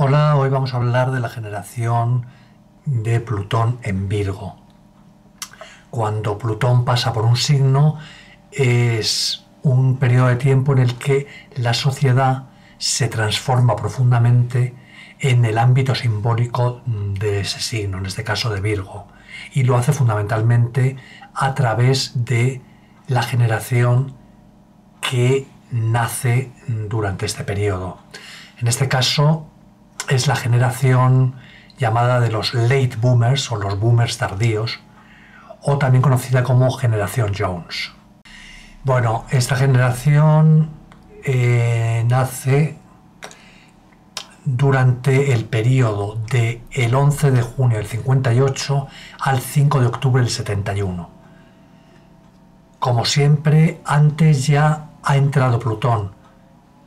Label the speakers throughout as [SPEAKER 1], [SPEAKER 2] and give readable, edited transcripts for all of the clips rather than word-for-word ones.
[SPEAKER 1] Hola, hoy vamos a hablar de la generación de Plutón en Virgo. Cuando Plutón pasa por un signo es un periodo de tiempo en el que la sociedad se transforma profundamente en el ámbito simbólico de ese signo, en este caso de Virgo, y lo hace fundamentalmente a través de la generación que nace durante este periodo. En este caso es la generación llamada de los late boomers o los boomers tardíos, o también conocida como generación Jones. Bueno, esta generación nace durante el periodo del 11 de junio del 58 al 5 de octubre del 71. Como siempre, antes ya ha entrado Plutón,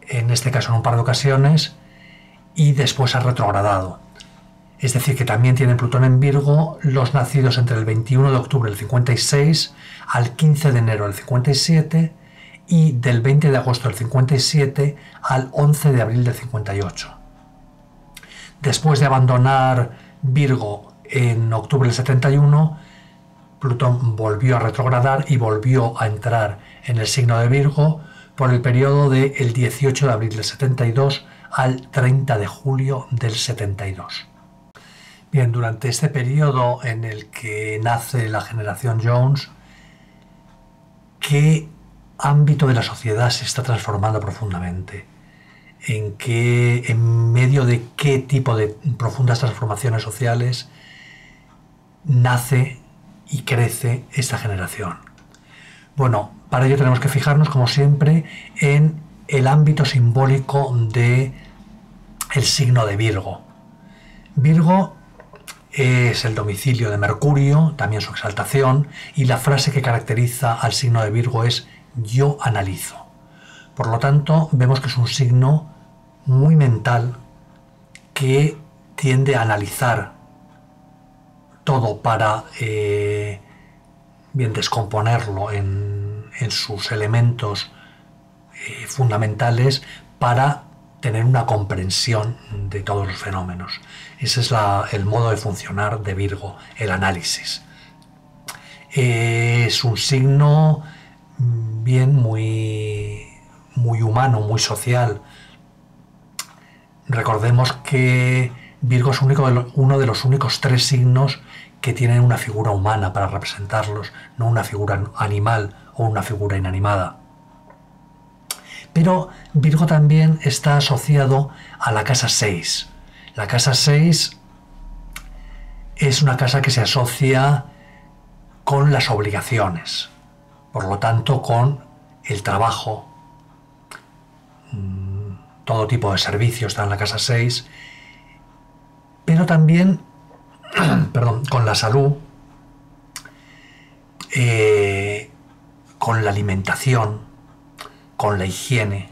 [SPEAKER 1] en este caso en un par de ocasiones, y después ha retrogradado. Es decir, que también tiene Plutón en Virgo los nacidos entre el 21 de octubre del 56 al 15 de enero del 57 y del 20 de agosto del 57 al 11 de abril del 58. Después de abandonar Virgo en octubre del 71, Plutón volvió a retrogradar y volvió a entrar en el signo de Virgo por el periodo del 18 de abril del 72 al 30 de julio del 72. Bien, durante este periodo en el que nace la generación Jones, ¿qué ámbito de la sociedad se está transformando profundamente? ¿En medio de qué tipo de profundas transformaciones sociales nace y crece esta generación? Bueno, para ello tenemos que fijarnos, como siempre, en el ámbito simbólico de el signo de Virgo. Virgo es el domicilio de Mercurio, también su exaltación, y la frase que caracteriza al signo de Virgo es yo analizo. Por lo tanto, vemos que es un signo muy mental que tiende a analizar todo para bien descomponerlo en sus elementos fundamentales para tener una comprensión de todos los fenómenos. Ese es el modo de funcionar de Virgo, el análisis. Es un signo bien muy humano, muy social. Recordemos que Virgo es uno de los únicos tres signos que tienen una figura humana para representarlos, no una figura animal o una figura inanimada. Pero Virgo también está asociado a la casa 6. La casa 6 es una casa que se asocia con las obligaciones, por lo tanto con el trabajo, todo tipo de servicios está en la casa 6, pero también con la salud, con la alimentación, con la higiene.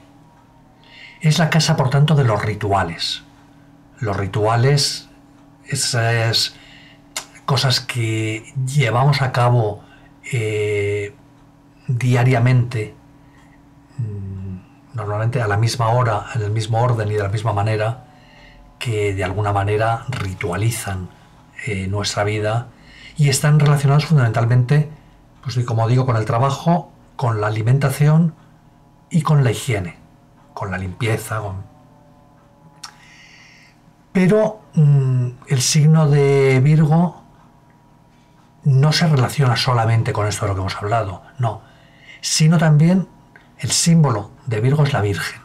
[SPEAKER 1] Es la casa, por tanto, de los rituales. Los rituales, esas cosas que llevamos a cabo diariamente, normalmente a la misma hora, en el mismo orden y de la misma manera, que de alguna manera ritualizan nuestra vida y están relacionados fundamentalmente, pues como digo, con el trabajo, con la alimentación y con la higiene, con la limpieza. Pero el signo de Virgo no se relaciona solamente con esto de lo que hemos hablado, no, sino también el símbolo de Virgo es la Virgen.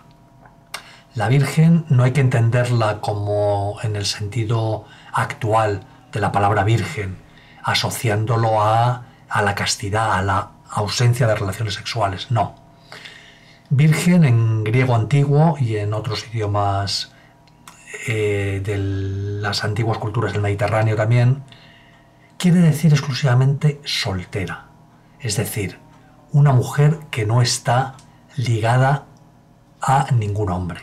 [SPEAKER 1] La Virgen no hay que entenderla como en el sentido actual de la palabra virgen, asociándolo a la castidad, a la ausencia de relaciones sexuales, no. Virgen en griego antiguo y en otros idiomas de las antiguas culturas del Mediterráneo también, quiere decir exclusivamente soltera, es decir, una mujer que no está ligada a ningún hombre.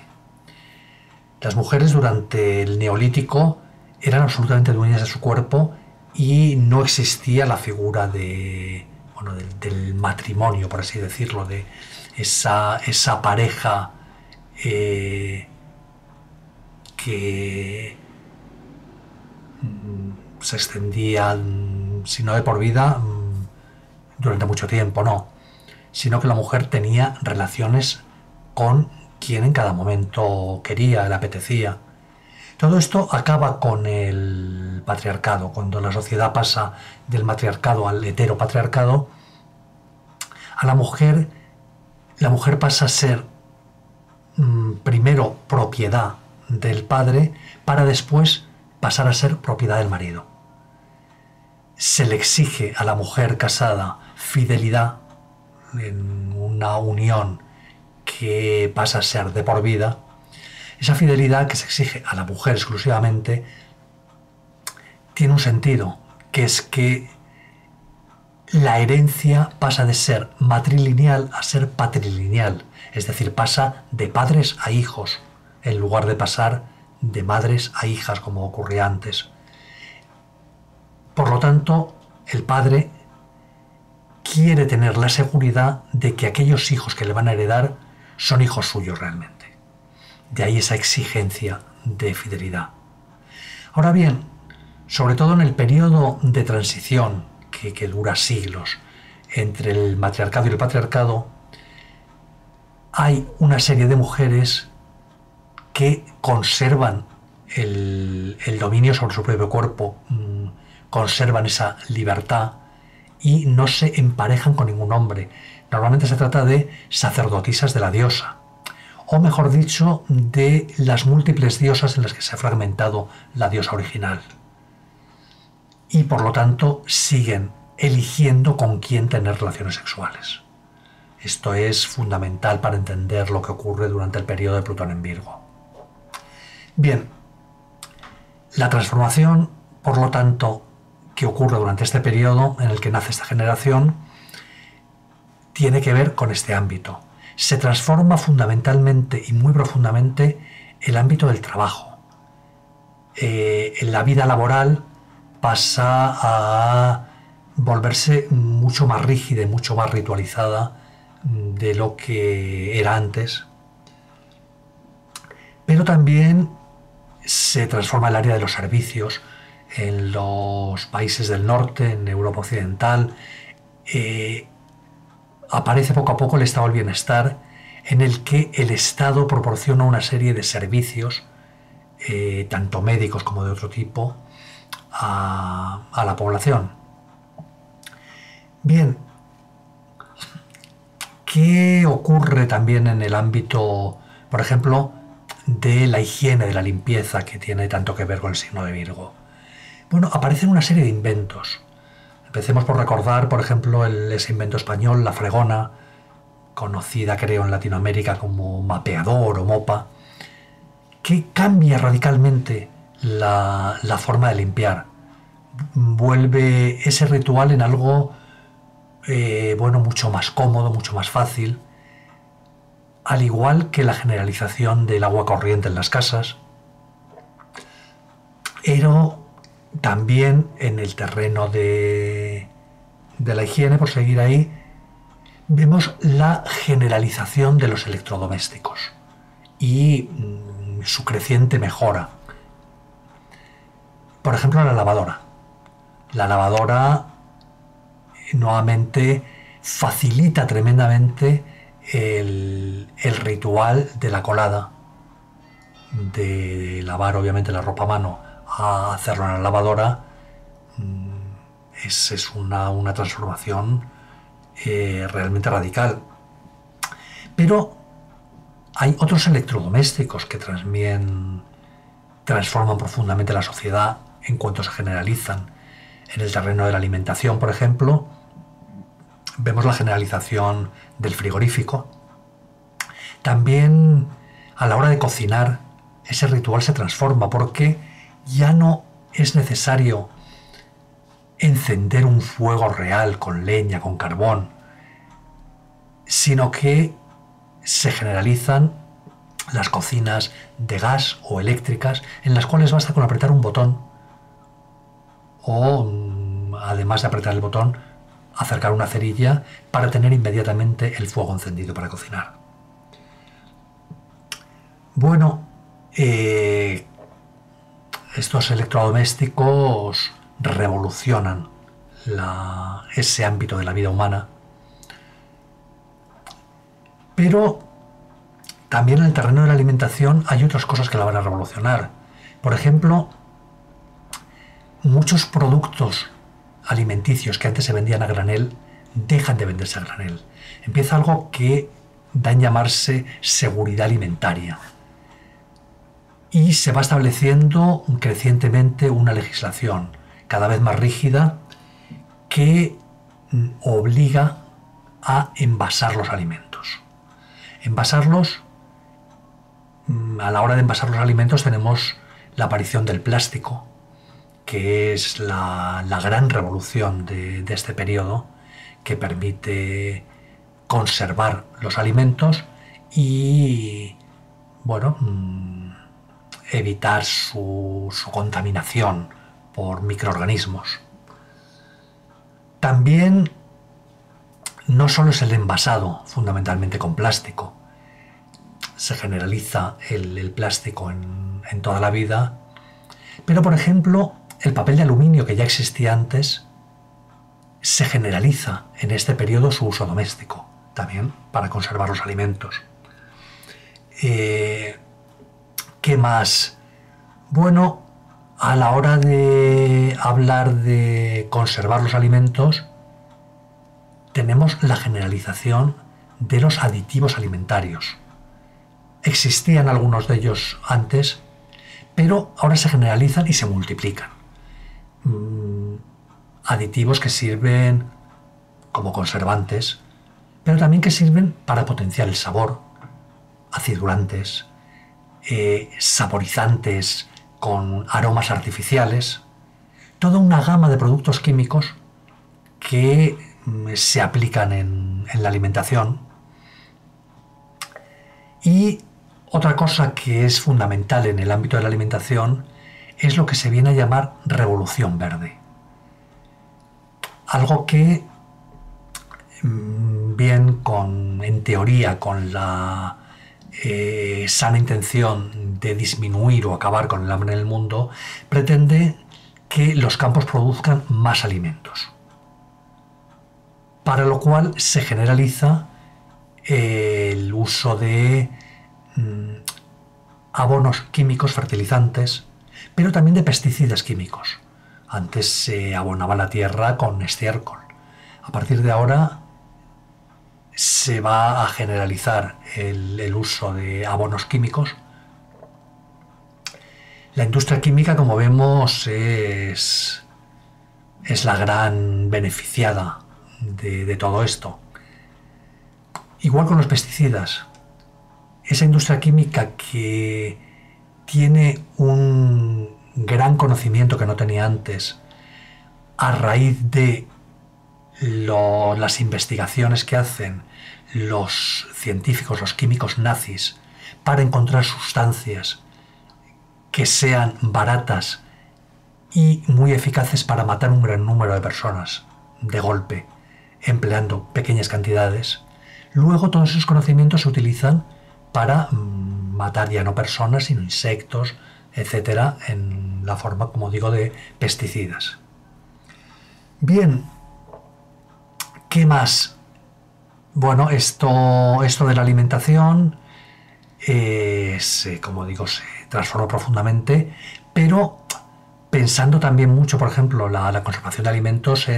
[SPEAKER 1] Las mujeres durante el Neolítico eran absolutamente dueñas de su cuerpo y no existía la figura del matrimonio, por así decirlo, de esa pareja que se extendían, si no de por vida, durante mucho tiempo, no, sino que la mujer tenía relaciones con quien en cada momento quería, le apetecía. Todo esto acaba con el patriarcado. Cuando la sociedad pasa del matriarcado al heteropatriarcado, a la mujer pasa a ser primero propiedad del padre para después pasar a ser propiedad del marido. Se le exige a la mujer casada fidelidad en una unión que pasa a ser de por vida. Esa fidelidad que se exige a la mujer exclusivamente tiene un sentido, que es que la herencia pasa de ser matrilineal a ser patrilineal, es decir, pasa de padres a hijos, en lugar de pasar de madres a hijas como ocurría antes. Por lo tanto, el padre quiere tener la seguridad de que aquellos hijos que le van a heredar son hijos suyos realmente. De ahí esa exigencia de fidelidad. Ahora bien, sobre todo en el periodo de transición que dura siglos entre el matriarcado y el patriarcado, hay una serie de mujeres que conservan el dominio sobre su propio cuerpo, conservan esa libertad y no se emparejan con ningún hombre. Normalmente se trata de sacerdotisas de la diosa, o mejor dicho, de las múltiples diosas en las que se ha fragmentado la diosa original. Y por lo tanto siguen eligiendo con quién tener relaciones sexuales. Esto es fundamental para entender lo que ocurre durante el periodo de Plutón en Virgo. Bien, la transformación, por lo tanto, que ocurre durante este periodo en el que nace esta generación, tiene que ver con este ámbito. Se transforma fundamentalmente y muy profundamente el ámbito del trabajo. En la vida laboral pasa a volverse mucho más rígida y mucho más ritualizada de lo que era antes. Pero también se transforma el área de los servicios. En los países del norte, en Europa occidental, aparece poco a poco el estado del bienestar, en el que el Estado proporciona una serie de servicios, tanto médicos como de otro tipo, a la población. Bien, ¿qué ocurre también en el ámbito, por ejemplo, de la higiene, de la limpieza, que tiene tanto que ver con el signo de Virgo? Bueno, aparecen una serie de inventos. Empecemos por recordar, por ejemplo, ese invento español, la fregona, conocida creo en Latinoamérica como mapeador o mopa, que cambia radicalmente la forma de limpiar. Vuelve ese ritual en algo mucho más cómodo, mucho más fácil, al igual que la generalización del agua corriente en las casas. Pero también en el terreno de la higiene, por seguir ahí, vemos la generalización de los electrodomésticos y su creciente mejora. Por ejemplo, la lavadora. La lavadora nuevamente facilita tremendamente el ritual de la colada, de lavar obviamente la ropa a mano a hacerlo en la lavadora. Es una transformación realmente radical. Pero hay otros electrodomésticos que también transforman profundamente la sociedad en cuanto se generalizan. En el terreno de la alimentación, por ejemplo, vemos la generalización del frigorífico. También a la hora de cocinar, ese ritual se transforma porque ya no es necesario encender un fuego real con leña, con carbón, sino que se generalizan las cocinas de gas o eléctricas, en las cuales basta con apretar un botón o, además de apretar el botón, acercar una cerilla para tener inmediatamente el fuego encendido para cocinar. Bueno, estos electrodomésticos revolucionan ese ámbito de la vida humana. Pero también en el terreno de la alimentación hay otras cosas que la van a revolucionar. Por ejemplo, muchos productos alimenticios que antes se vendían a granel dejan de venderse a granel. Empieza algo que da en llamarse seguridad alimentaria. Y se va estableciendo crecientemente una legislación cada vez más rígida que obliga a envasar los alimentos. Envasarlos, a la hora de envasar los alimentos tenemos la aparición del plástico, que es la gran revolución de este periodo, que permite conservar los alimentos y, bueno, evitar su contaminación por microorganismos. También no solo es el envasado, fundamentalmente con plástico. Se generaliza el plástico en toda la vida, pero por ejemplo el papel de aluminio, que ya existía antes, se generaliza en este periodo su uso doméstico, también para conservar los alimentos. ¿Qué más? Bueno, a la hora de hablar de conservar los alimentos, tenemos la generalización de los aditivos alimentarios. Existían algunos de ellos antes, pero ahora se generalizan y se multiplican. Aditivos que sirven como conservantes, pero también que sirven para potenciar el sabor, acidulantes, saborizantes con aromas artificiales, toda una gama de productos químicos que se aplican en la alimentación. Y otra cosa que es fundamental en el ámbito de la alimentación es lo que se viene a llamar revolución verde. Algo que, bien en teoría, con la sana intención de disminuir o acabar con el hambre en el mundo, pretende que los campos produzcan más alimentos. Para lo cual se generaliza el uso de abonos químicos, fertilizantes, pero también de pesticidas químicos. Antes se abonaba la tierra con estiércol. A partir de ahora se va a generalizar el uso de abonos químicos. La industria química, como vemos, es la gran beneficiada de todo esto. Igual con los pesticidas. Esa industria química que tiene un gran conocimiento que no tenía antes a raíz de las investigaciones que hacen los científicos, los químicos nazis, para encontrar sustancias que sean baratas y muy eficaces para matar un gran número de personas de golpe, empleando pequeñas cantidades. Luego todos esos conocimientos se utilizan para matar ya no personas, sino insectos, etcétera, en la forma, como digo, de pesticidas. Bien, ¿qué más? Bueno, esto de la alimentación como digo, se transformó profundamente, pero pensando también mucho, por ejemplo, la conservación de alimentos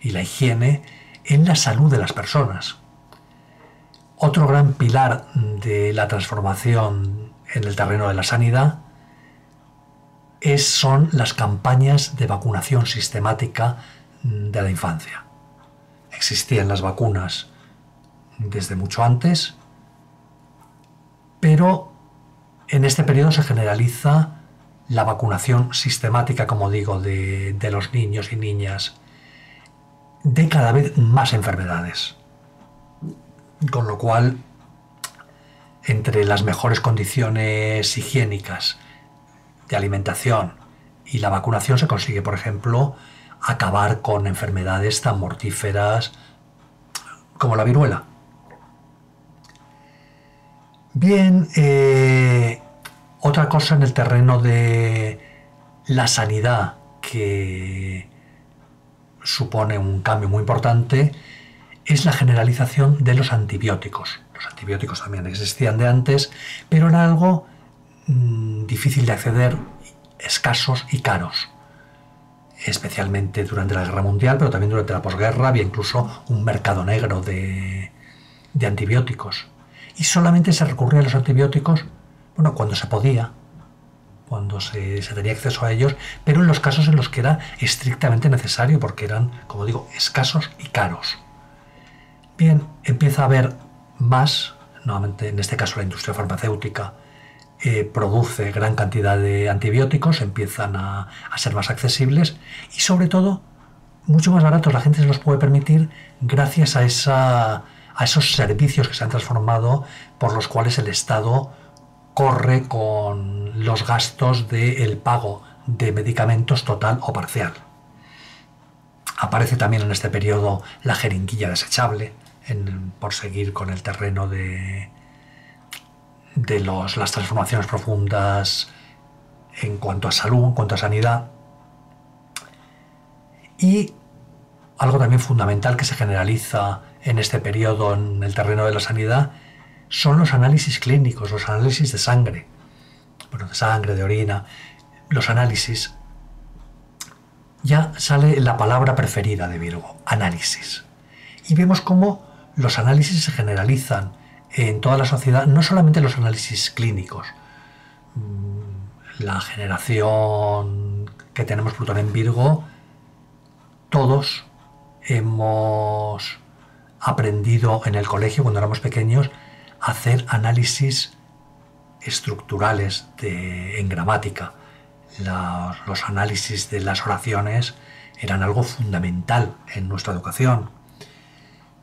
[SPEAKER 1] y la higiene en la salud de las personas. Otro gran pilar de la transformación en el terreno de la sanidad son las campañas de vacunación sistemática de la infancia. Existían las vacunas desde mucho antes, pero en este periodo se generaliza la vacunación sistemática, como digo, de los niños y niñas de cada vez más enfermedades. Con lo cual, entre las mejores condiciones higiénicas de alimentación y la vacunación se consigue, por ejemplo, acabar con enfermedades tan mortíferas como la viruela. Bien, otra cosa en el terreno de La sanidad, que supone un cambio muy importante, es la generalización de los antibióticos. Los antibióticos también existían de antes, pero era algo difícil de acceder, escasos y caros, especialmente durante la Guerra Mundial, pero también durante la posguerra había incluso un mercado negro de antibióticos. Y solamente se recurría a los antibióticos, bueno, cuando se podía, cuando se tenía acceso a ellos, pero en los casos en los que era estrictamente necesario, porque eran, como digo, escasos y caros. Bien, empieza a haber más, nuevamente en este caso la industria farmacéutica produce gran cantidad de antibióticos, empiezan a ser más accesibles y sobre todo mucho más baratos. La gente se los puede permitir gracias a esos servicios que se han transformado, por los cuales el Estado corre con los gastos del pago de medicamentos total o parcial. Aparece también en este periodo la jeringuilla desechable, por seguir con el terreno de las transformaciones profundas en cuanto a salud, en cuanto a sanidad. Y algo también fundamental que se generaliza en este periodo en el terreno de la sanidad son los análisis clínicos, los análisis de sangre, de orina, los análisis. Ya sale la palabra preferida de Virgo, análisis. Y vemos cómo los análisis se generalizan en toda la sociedad, no solamente los análisis clínicos. La generación que tenemos Plutón en Virgo, todos hemos aprendido en el colegio cuando éramos pequeños a hacer análisis estructurales en gramática. Los análisis de las oraciones eran algo fundamental en nuestra educación.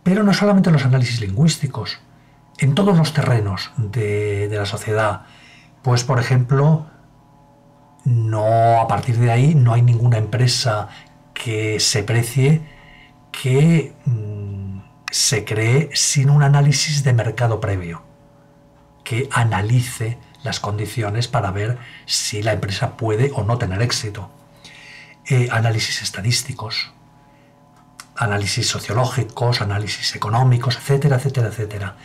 [SPEAKER 1] Pero no solamente los análisis lingüísticos, en todos los terrenos de la sociedad. Pues, por ejemplo, a partir de ahí no hay ninguna empresa que se precie que se cree sin un análisis de mercado previo, que analice las condiciones para ver si la empresa puede o no tener éxito. Análisis estadísticos, análisis sociológicos, análisis económicos, etcétera, etcétera, etcétera.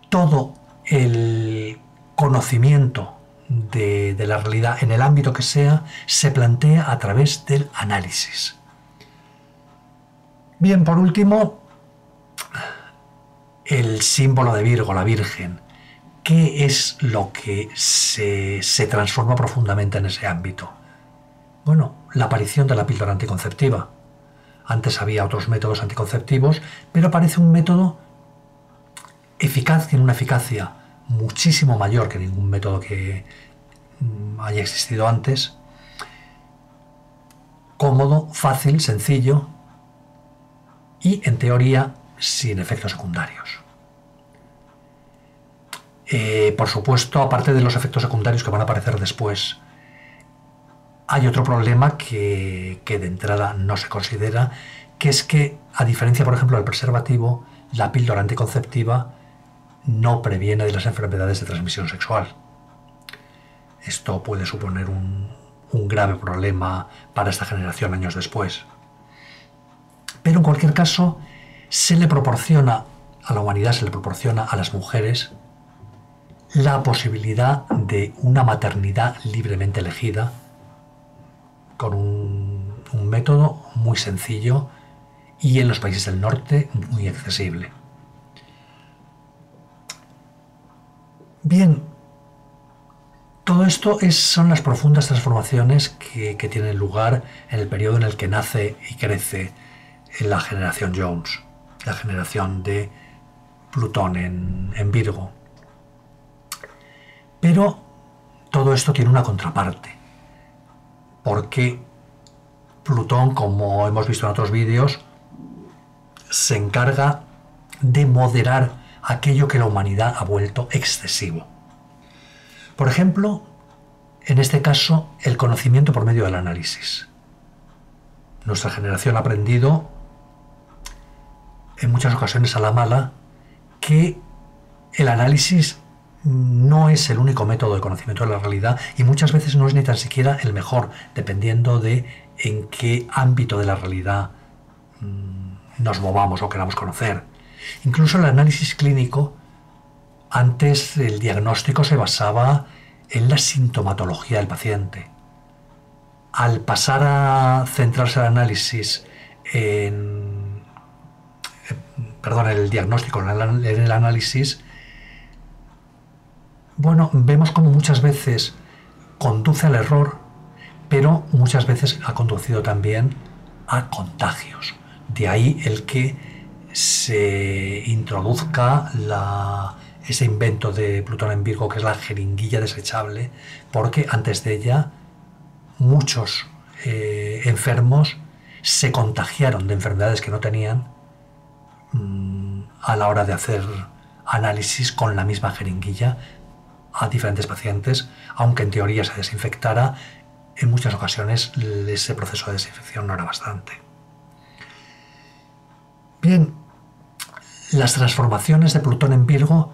[SPEAKER 1] Todo el conocimiento de la realidad en el ámbito que sea se plantea a través del análisis. Bien, por último, el símbolo de Virgo, la Virgen. ¿Qué es lo que se transforma profundamente en ese ámbito? Bueno, la aparición de la píldora anticonceptiva. Antes había otros métodos anticonceptivos, pero aparece un método eficaz, tiene una eficacia muchísimo mayor que ningún método que haya existido antes. Cómodo, fácil, sencillo y, en teoría, sin efectos secundarios. Por supuesto, aparte de los efectos secundarios que van a aparecer después, hay otro problema que de entrada no se considera, que es que, a diferencia, por ejemplo, del preservativo, la píldora anticonceptiva no previene de las enfermedades de transmisión sexual. Esto puede suponer un grave problema para esta generación años después. Pero en cualquier caso, se le proporciona a la humanidad, se le proporciona a las mujeres la posibilidad de una maternidad libremente elegida, con un método muy sencillo y en los países del norte muy accesible. Bien, todo esto son las profundas transformaciones que tienen lugar en el periodo en el que nace y crece la generación Jones, la generación de Plutón en Virgo. Pero todo esto tiene una contraparte, porque Plutón, como hemos visto en otros vídeos, se encarga de moderar aquello que la humanidad ha vuelto excesivo. Por ejemplo, en este caso, el conocimiento por medio del análisis. Nuestra generación ha aprendido, en muchas ocasiones a la mala, que el análisis no es el único método de conocimiento de la realidad y muchas veces no es ni tan siquiera el mejor, dependiendo de en qué ámbito de la realidad nos movamos o queramos conocer. Incluso el análisis clínico, antes el diagnóstico se basaba en la sintomatología del paciente. Al pasar a centrarse el análisis en el diagnóstico en el análisis, bueno, vemos como muchas veces conduce al error, pero muchas veces ha conducido también a contagios. De ahí el que se introduzca ese invento de Plutón en Virgo, que es la jeringuilla desechable, porque antes de ella muchos enfermos se contagiaron de enfermedades que no tenían a la hora de hacer análisis con la misma jeringuilla a diferentes pacientes, aunque en teoría se desinfectara, en muchas ocasiones ese proceso de desinfección no era bastante. Bien, las transformaciones de Plutón en Virgo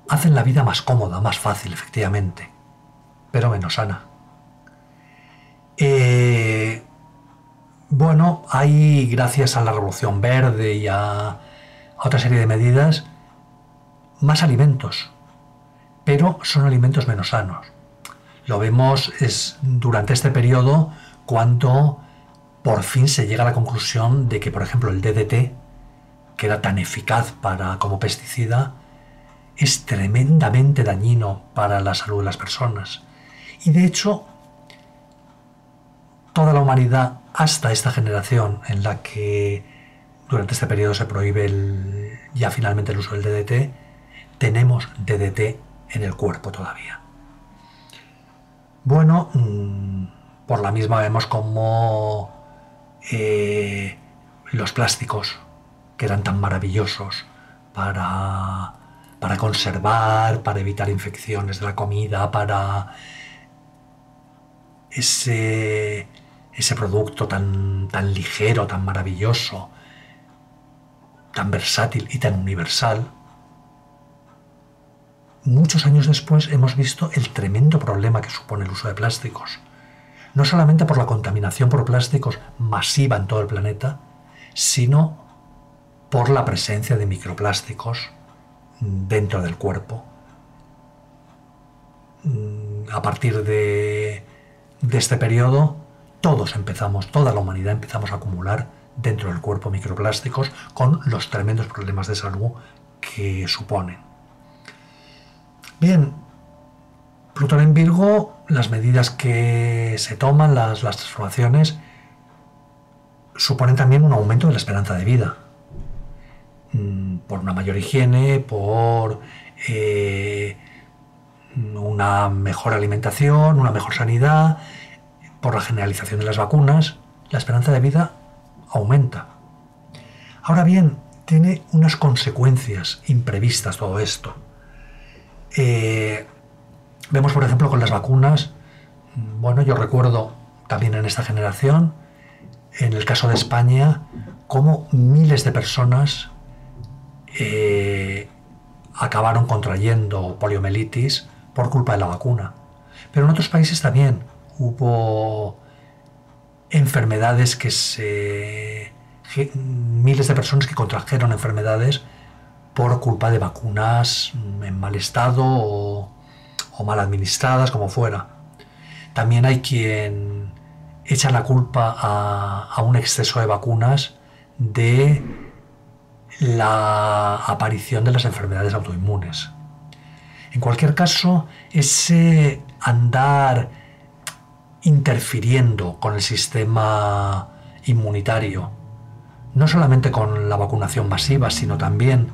[SPEAKER 1] hacen la vida más cómoda, más fácil, efectivamente, pero menos sana. Bueno, hay, gracias a la Revolución Verde y a otra serie de medidas, más alimentos, pero son alimentos menos sanos. Lo vemos durante este periodo cuando por fin se llega a la conclusión de que, por ejemplo, el DDT, que era tan eficaz como pesticida, es tremendamente dañino para la salud de las personas. Y de hecho, toda la humanidad, hasta esta generación en la que durante este periodo se prohíbe ya finalmente el uso del DDT, tenemos DDT en el cuerpo todavía. Bueno, por la misma vemos como los plásticos, que eran tan maravillosos para conservar, para evitar infecciones de la comida, para ese producto tan ligero, tan maravilloso, tan versátil y tan universal. Muchos años después hemos visto el tremendo problema que supone el uso de plásticos. No solamente por la contaminación por plásticos masiva en todo el planeta, sino por la presencia de microplásticos dentro del cuerpo. A partir de este periodo, toda la humanidad empezamos a acumular dentro del cuerpo microplásticos con los tremendos problemas de salud que suponen. Bien, Plutón en Virgo, las medidas que se toman, las transformaciones, suponen también un aumento de la esperanza de vida. Por una mayor higiene, por una mejor alimentación, una mejor sanidad, por la generalización de las vacunas, la esperanza de vida aumenta. Ahora bien, tiene unas consecuencias imprevistas todo esto. Vemos, por ejemplo, con las vacunas, bueno, yo recuerdo también en esta generación, en el caso de España, cómo miles de personas acabaron contrayendo poliomielitis por culpa de la vacuna. Pero en otros países también hubo enfermedades miles de personas que contrajeron enfermedades por culpa de vacunas en mal estado o mal administradas, como fuera. También hay quien echa la culpa a un exceso de vacunas de la aparición de las enfermedades autoinmunes. En cualquier caso, ese andar interfiriendo con el sistema inmunitario, no solamente con la vacunación masiva, sino también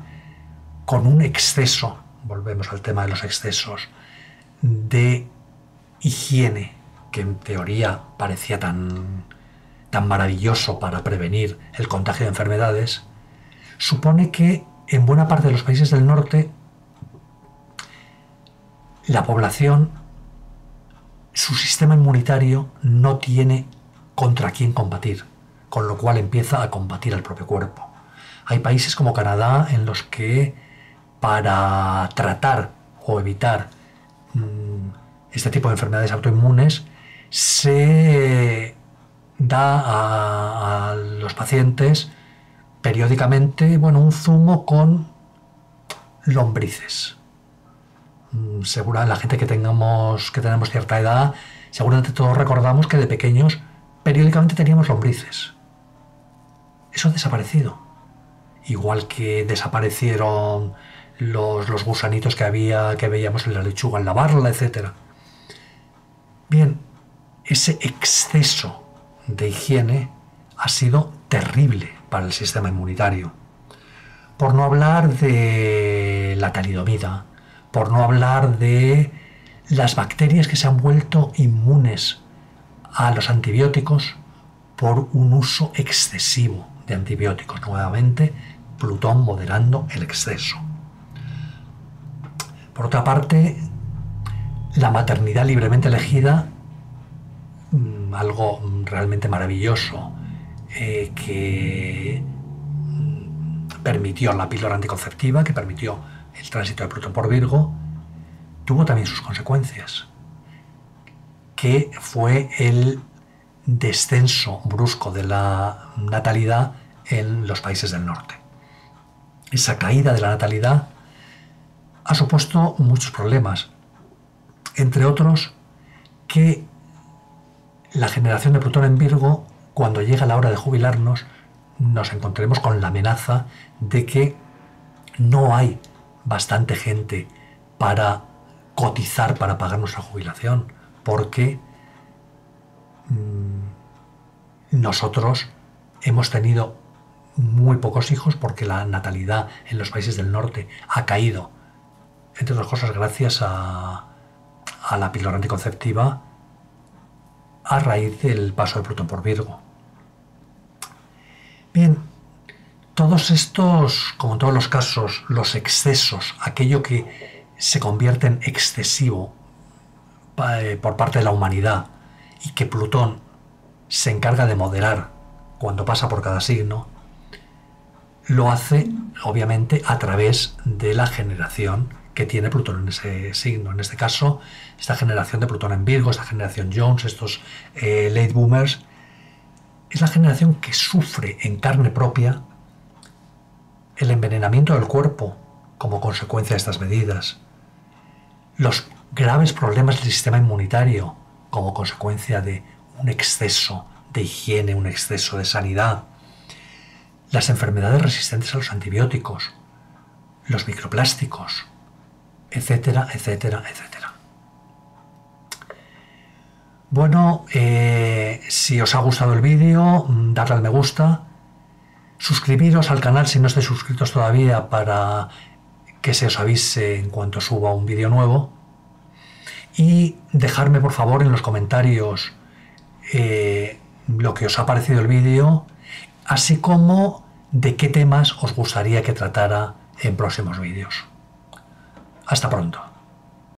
[SPEAKER 1] con un exceso, volvemos al tema de los excesos, de higiene, que en teoría parecía tan maravilloso para prevenir el contagio de enfermedades, supone que en buena parte de los países del norte la población, su sistema inmunitario no tiene contra quién combatir, con lo cual empieza a combatir al propio cuerpo. Hay países como Canadá en los que para tratar o evitar este tipo de enfermedades autoinmunes, se da a los pacientes periódicamente, bueno, un zumo con lombrices. Segura la gente que tenemos cierta edad, seguramente todos recordamos que de pequeños periódicamente teníamos lombrices. Eso ha desaparecido. Igual que desaparecieron los gusanitos que veíamos en la lechuga al lavarla, etc. Bien, ese exceso de higiene ha sido terrible para el sistema inmunitario. Por no hablar de la talidomida, por no hablar de las bacterias que se han vuelto inmunes a los antibióticos por un uso excesivo de antibióticos. Nuevamente, Plutón moderando el exceso. Por otra parte, la maternidad libremente elegida, algo realmente maravilloso que permitió la píldora anticonceptiva, que permitió el tránsito de Plutón por Virgo, tuvo también sus consecuencias, que fue el descenso brusco de la natalidad en los países del norte. Esa caída de la natalidad ha supuesto muchos problemas, entre otros que la generación de Plutón en Virgo, cuando llega la hora de jubilarnos, nos encontremos con la amenaza de que no hay bastante gente para cotizar para pagar nuestra jubilación, porque nosotros hemos tenido muy pocos hijos porque la natalidad en los países del norte ha caído, entre otras cosas gracias a la píldora anticonceptiva a raíz del paso de Plutón por Virgo. Bien, todos estos, como en todos los casos, los excesos, aquello que se convierte en excesivo por parte de la humanidad y que Plutón se encarga de moderar cuando pasa por cada signo, lo hace obviamente a través de la generación que tiene Plutón en ese signo. En este caso, esta generación de Plutón en Virgo, esta generación Jones, estos late boomers, es la generación que sufre en carne propia el envenenamiento del cuerpo como consecuencia de estas medidas, los graves problemas del sistema inmunitario como consecuencia de un exceso de higiene, un exceso de sanidad, las enfermedades resistentes a los antibióticos, los microplásticos, etcétera, etcétera, etcétera. Bueno, si os ha gustado el vídeo, darle al me gusta, suscribiros al canal si no estáis suscritos todavía para que se os avise en cuanto suba un vídeo nuevo, y dejarme por favor en los comentarios lo que os ha parecido el vídeo, así como de qué temas os gustaría que tratara en próximos vídeos. Hasta pronto.